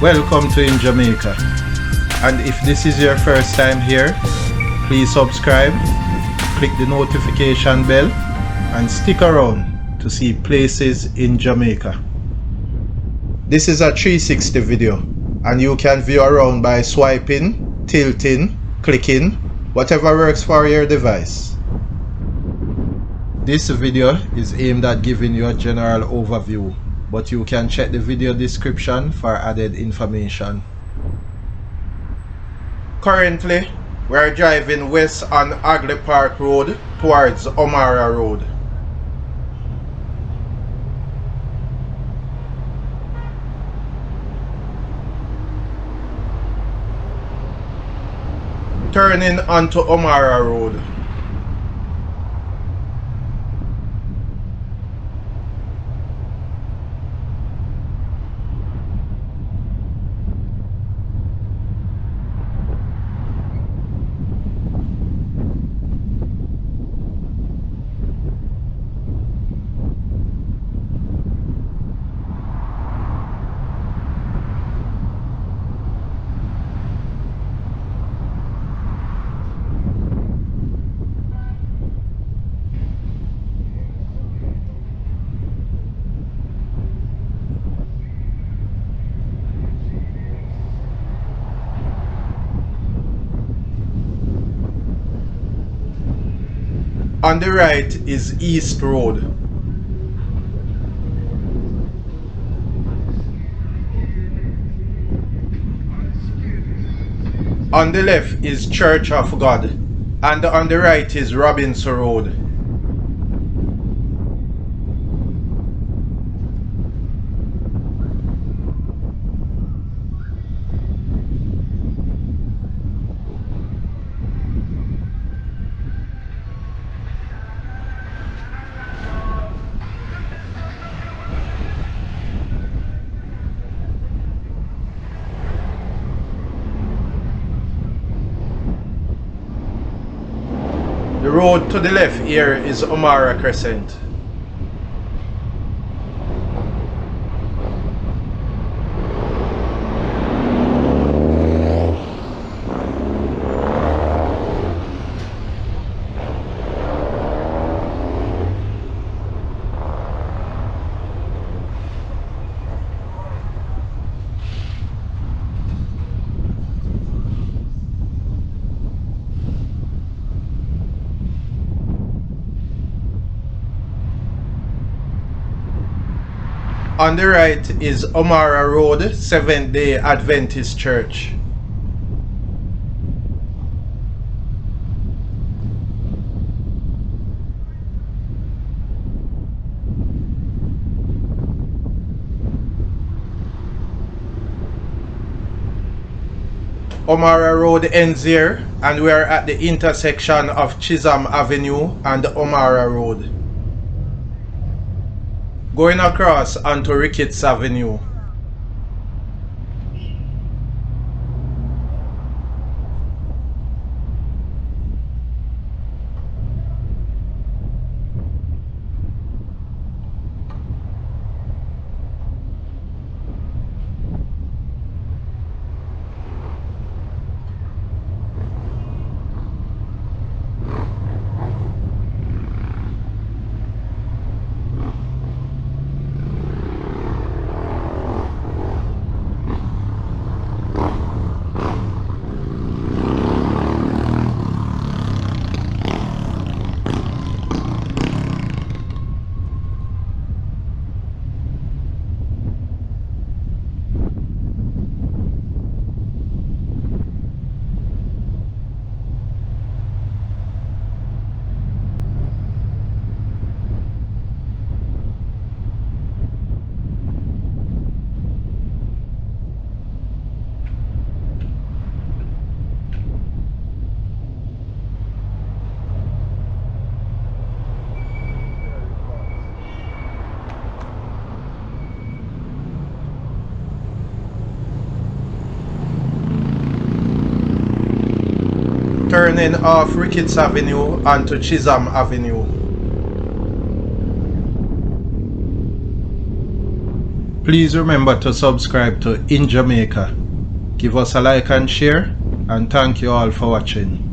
Welcome to In Jamaica, and if this is your first time here, please subscribe, click the notification bell, and stick around to see places in Jamaica. This is a 360 video, and you can view around by swiping, tilting, clicking, whatever works for your device. This video is aimed at giving you a general overview, but you can check the video description for added information. Currently, we are driving west on Hagley Park Road towards O'Mara Road. Turning onto O'Mara Road. On the right is East Road. On the left is Church of God, and on the right is Robinson Road. The road to the left here is O'Mara Crescent. On the right is O'Mara Road, Seventh-day Adventist Church. O'Mara Road ends here, and we are at the intersection of Chisholm Avenue and O'Mara Road, going across onto Ricketts Avenue. Turning off Ricketts Avenue onto Chisholm Avenue. Please remember to subscribe to In Jamaica. Give us a like and share, and thank you all for watching.